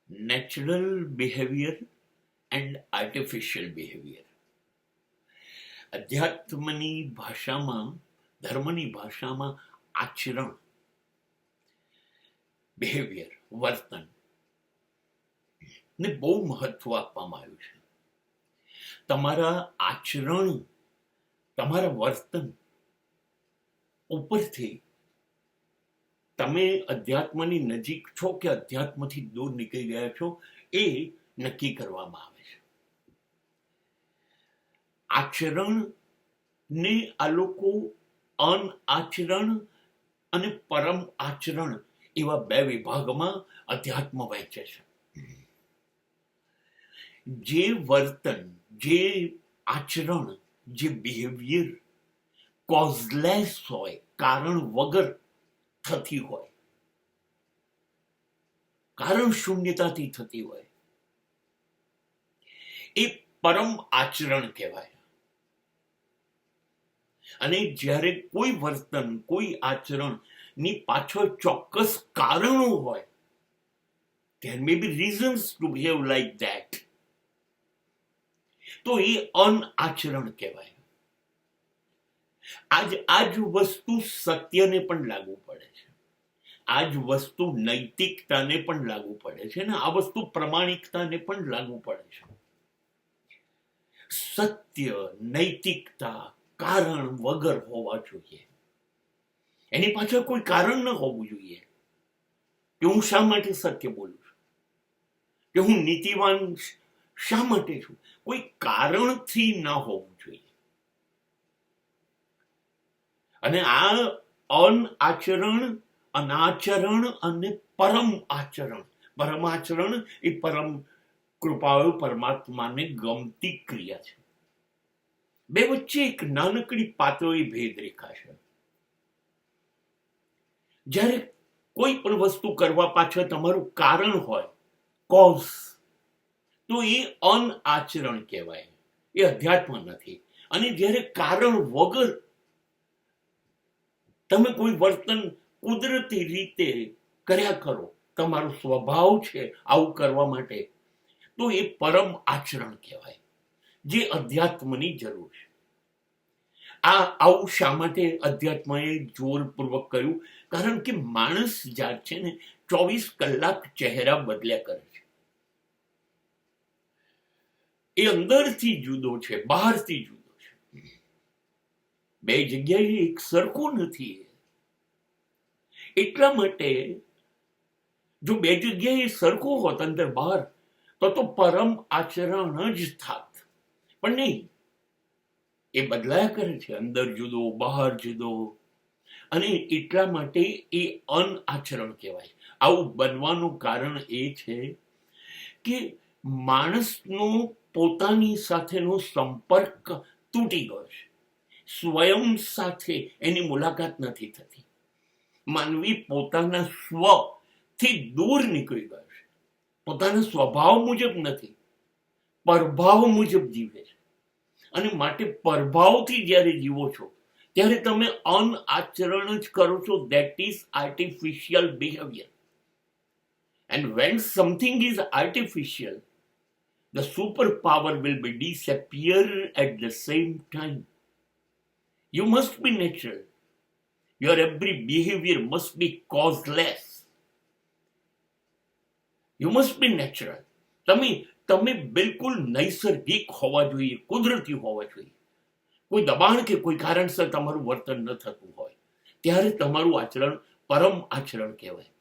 Natural behaviour and artificial behaviour. અધ્યાત્મની ભાષામાં, ધર્મની ભાષામાં આચરણ, બિહેવિયર, વર્તન ને બહુ મહત્વ આપવામાં આવ્યું છે. તમારા આચરણ, તમારા વર્તન ઉપરથી તમે અધ્યાત્મની નજીક છો કે અધ્યાત્મથી દૂર નીકળી ગયા છો એ નક્કી કરવામાં આવે છે. આચરણ ને આ લોકો અનઆચરણ અને પરમ આચરણ એવા બે વિભાગમાં અધ્યાત્મ વહેંચે છે. જે વર્તન, જે આચરણ, જે બિહેવિયર કોઝલેસ હોય, કારણ વગર થતી હોય, કારણ શૂન્યતાથી થતી હોય, એ પરમ આચરણ કહેવાય. અને જ્યારે કોઈ વર્તન, કોઈ આચરણ ની પાછળ ચોક્કસ કારણો હોય, there may be reasons to behave like that, તો એ અનઆચરણ કહેવાય. આ જ વસ્તુ સત્યને પણ લાગુ પડે છે, આ જ વસ્તુ નૈતિકતાને પણ લાગુ પડે છે, ને આ વસ્તુ પ્રમાણિકતાને પણ લાગુ પડે છે. સત્ય, નૈતિકતા કારણ વગર હોવા જોઈએ. એની પાછળ કોઈ કારણ ન હોવું જોઈએ કે હું શા માટે સત્ય બોલું છું, કે હું નીતિવાન શા માટે છું. કોઈ કારણથી ન હોવું જોઈએ. અને આ અનઆચરણ, અનાચરણ અને પરમ આચરણ, પરમાચરણ એ પરમ કૃપાળુ પરમાત્માને ગમતી ક્રિયા છે. બે વચ્ચે એક નાનકડી પાતળી ભેદ રેખા છે. જ્યારે કોઈ પણ વસ્તુ કરવા પાછળ તમારું કારણ હોય, કોઝ, તો એ અનઆચરણ કહેવાય, એ અધ્યાત્મ નથી. અને જ્યારે કારણ વગર તમે કોઈ વર્તન કુદરતી રીતે કર્યા કરો, તમારો સ્વભાવ છે આવું કરવા માટે, તો એ પરમ આચરણ કહેવાય, જે અધ્યાત્મની જરૂર છે. આવું શા માટે અધ્યાત્મએ જોરપૂર્વક કહ્યું? કારણ કે માણસ જાત છે ને 24 કલાક ચહેરા બદલ્યા કરે છે. એ અંદરથી જુદો છે, બહારથી જુદો છે. બે જગ્યાએ એક સરખું નથી. એટલા માટે જો બે જગ્યાએ સરખું હોત અંદર બહાર, તો પરમ આચરણ જ થાત. પણ નહીં, એ બદલાયા કરે છે, અંદર જુદો, બહાર જુદો. અને એટલા માટે એ અનઆચરણ કહેવાય. આવું બનવાનું કારણ એ છે કે માણસનો પોતાની સાથેનો સંપર્ક તૂટી ગયો છે. સ્વયં સાથે એની મુલાકાત નથી થતી. માનવી પોતાના સ્વથી દૂર નીકળી ગયો છે. પોતાના સ્વભાવ મુજબ નથી, પરભાવ મુજબ જીવે છે. અને માટે પરભાવથી જ્યારે જીવો છો ત્યારે તમે અનઆચરણ જ કરો છો. that is artificial behavior. And when something is artificial, the superpower will be disappear at the same time. You must be natural. Your every behavior must be causeless. You must be natural. તમે બિલકુલ નૈસર્ગિક હોવા જોઈએ, કુદરતી હોવા જોઈએ. કોઈ દબાણ કે કોઈ કારણસર તમારું વર્તન ન થતું હોય ત્યારે તમારું આચરણ પરમ આચરણ કહેવાય.